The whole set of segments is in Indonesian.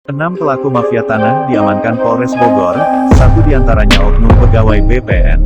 6 pelaku mafia tanah diamankan Polres Bogor, satu diantaranya oknum pegawai BPN.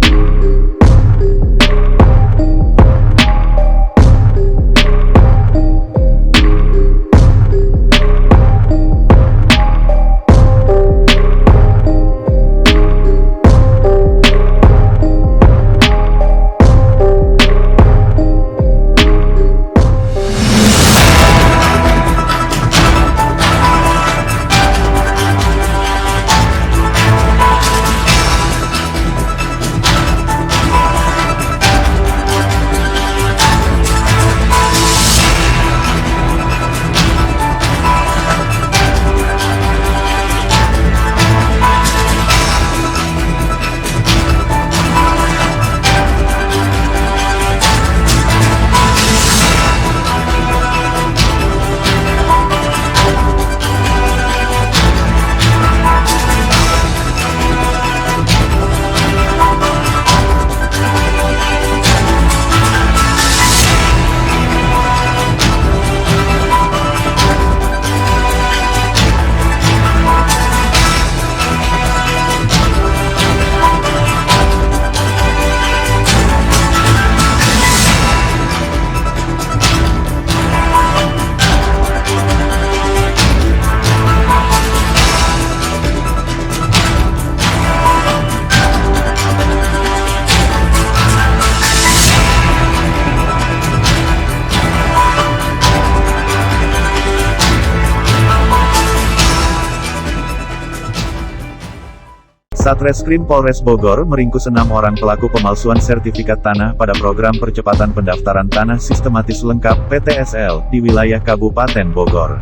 Satreskrim Polres Bogor meringkus 6 orang pelaku pemalsuan sertifikat tanah pada program percepatan pendaftaran tanah sistematis lengkap (PTSL) di wilayah Kabupaten Bogor.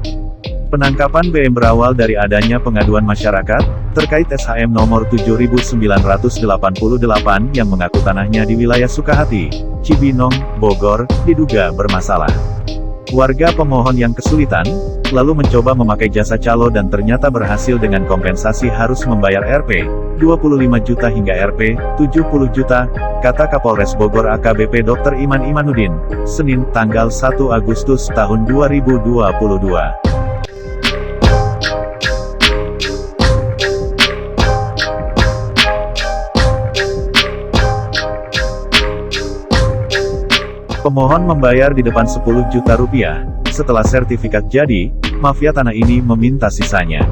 Penangkapan BM berawal dari adanya pengaduan masyarakat terkait SHM nomor 7988 yang mengaku tanahnya di wilayah Sukahati, Cibinong, Bogor, diduga bermasalah. Warga pemohon yang kesulitan, lalu mencoba memakai jasa calo dan ternyata berhasil dengan kompensasi harus membayar Rp. 25 juta hingga Rp. 70 juta, kata Kapolres Bogor AKBP Dr. Iman Imanuddin, Senin, tanggal 1 Agustus tahun 2022. Pemohon membayar di depan 10 juta rupiah. Setelah sertifikat jadi, mafia tanah ini meminta sisanya.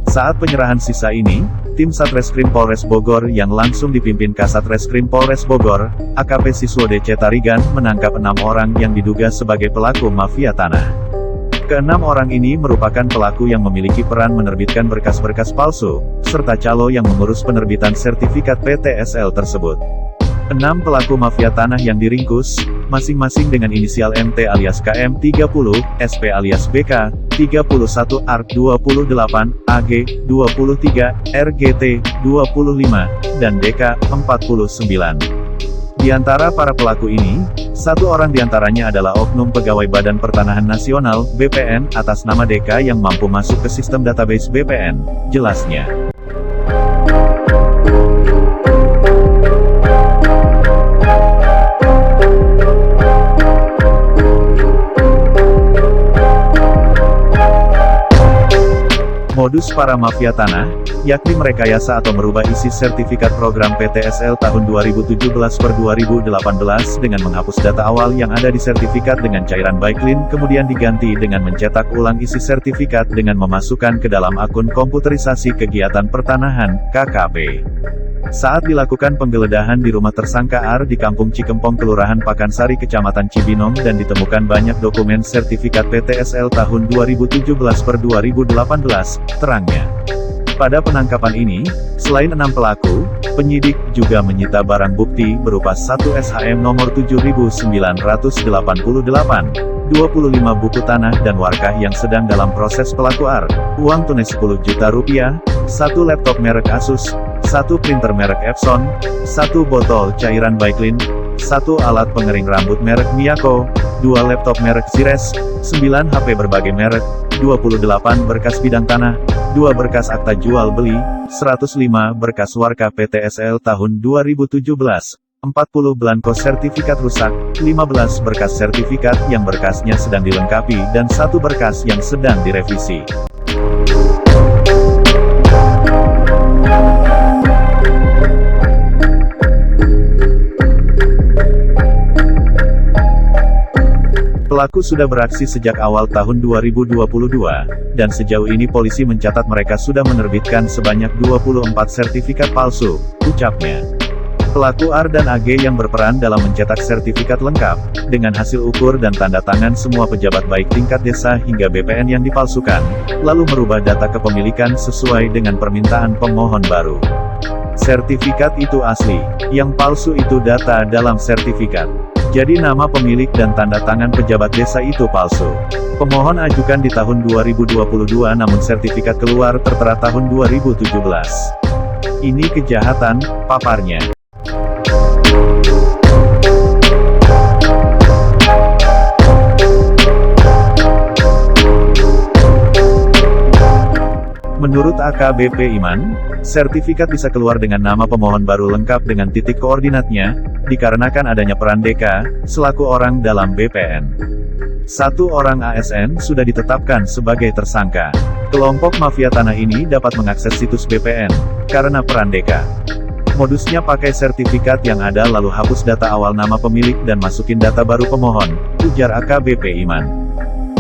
Saat penyerahan sisa ini, tim Satreskrim Polres Bogor yang langsung dipimpin Kasatreskrim Polres Bogor, AKP Siswode C. Tarigan, menangkap 6 orang yang diduga sebagai pelaku mafia tanah. Keenam orang ini merupakan pelaku yang memiliki peran menerbitkan berkas-berkas palsu, serta calo yang mengurus penerbitan sertifikat PTSL tersebut. 6 pelaku mafia tanah yang diringkus, masing-masing dengan inisial MT alias KM 30, SP alias BK, 31, ARK 28, AG 23, RGT 25, dan DK 49. Di antara para pelaku ini, 1 orang diantaranya adalah oknum pegawai Badan Pertanahan Nasional, BPN, atas nama DK yang mampu masuk ke sistem database BPN, jelasnya. Modus para mafia tanah, yakni merekayasa atau merubah isi sertifikat program PTSL tahun 2017/2018 dengan menghapus data awal yang ada di sertifikat dengan cairan Baiklin kemudian diganti dengan mencetak ulang isi sertifikat dengan memasukkan ke dalam akun komputerisasi kegiatan pertanahan, KKP. Saat dilakukan penggeledahan di rumah tersangka R di Kampung Cikempong Kelurahan Pakansari Kecamatan Cibinong dan ditemukan banyak dokumen sertifikat PTSL tahun 2017/2018, terangnya. Pada penangkapan ini, selain 6 pelaku, penyidik juga menyita barang bukti berupa 1 SHM nomor 7988, 25 buku tanah dan warkah yang sedang dalam proses pelaku R, uang tunai 10 juta rupiah, 1 laptop merek Asus, 1 printer merek Epson, 1 botol cairan Baiklin, 1 alat pengering rambut merek Miyako, 2 laptop merek Zires, 9 HP berbagai merek, 28 berkas bidang tanah, 2 berkas akta jual beli, 105 berkas warka PTSL tahun 2017, 40 belangko sertifikat rusak, 15 berkas sertifikat yang berkasnya sedang dilengkapi dan 1 berkas yang sedang direvisi. Pelaku sudah beraksi sejak awal tahun 2022, dan sejauh ini polisi mencatat mereka sudah menerbitkan sebanyak 24 sertifikat palsu, ucapnya. Pelaku R dan AG yang berperan dalam mencetak sertifikat lengkap, dengan hasil ukur dan tanda tangan semua pejabat baik tingkat desa hingga BPN yang dipalsukan, lalu merubah data kepemilikan sesuai dengan permintaan pemohon baru. Sertifikat itu asli, yang palsu itu data dalam sertifikat. Jadi nama pemilik dan tanda tangan pejabat desa itu palsu. Pemohon ajukan di tahun 2022 namun sertifikat keluar tertera tahun 2017. Ini kejahatan, paparnya. Menurut AKBP Iman, sertifikat bisa keluar dengan nama pemohon baru lengkap dengan titik koordinatnya, dikarenakan adanya peran DK, selaku orang dalam BPN. Satu orang ASN sudah ditetapkan sebagai tersangka. Kelompok mafia tanah ini dapat mengakses situs BPN, karena peran DK. Modusnya pakai sertifikat yang ada lalu hapus data awal nama pemilik dan masukin data baru pemohon, ujar AKBP Iman.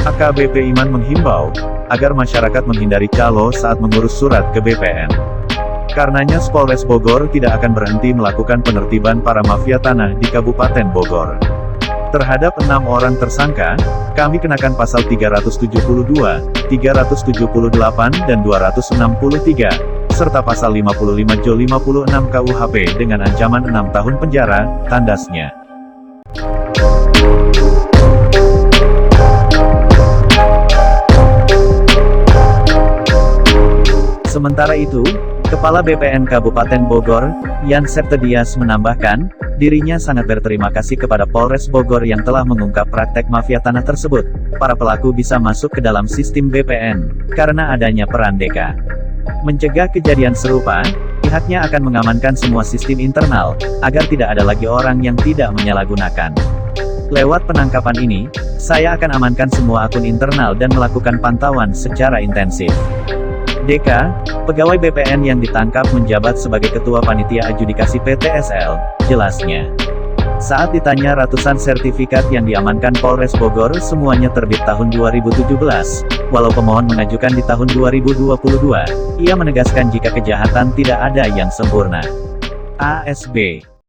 AKBP Iman menghimbau agar masyarakat menghindari calo saat mengurus surat ke BPN. Karenanya Polres Bogor tidak akan berhenti melakukan penertiban para mafia tanah di Kabupaten Bogor. Terhadap 6 orang tersangka, kami kenakan pasal 372, 378 dan 263, serta pasal 55 Jo 56 KUHP dengan ancaman 6 tahun penjara, tandasnya. Sementara itu, Kepala BPN Kabupaten Bogor, Yan Septedias menambahkan, dirinya sangat berterima kasih kepada Polres Bogor yang telah mengungkap praktek mafia tanah tersebut. Para pelaku bisa masuk ke dalam sistem BPN, karena adanya peran DK. Mencegah kejadian serupa, pihaknya akan mengamankan semua sistem internal, agar tidak ada lagi orang yang tidak menyalahgunakan. Lewat penangkapan ini, saya akan amankan semua akun internal dan melakukan pantauan secara intensif. DK, pegawai BPN yang ditangkap menjabat sebagai Ketua Panitia Adjudikasi PTSL, jelasnya. Saat ditanya ratusan sertifikat yang diamankan Polres Bogor semuanya terbit tahun 2017, walau pemohon mengajukan di tahun 2022, ia menegaskan jika kejahatan tidak ada yang sempurna. ASB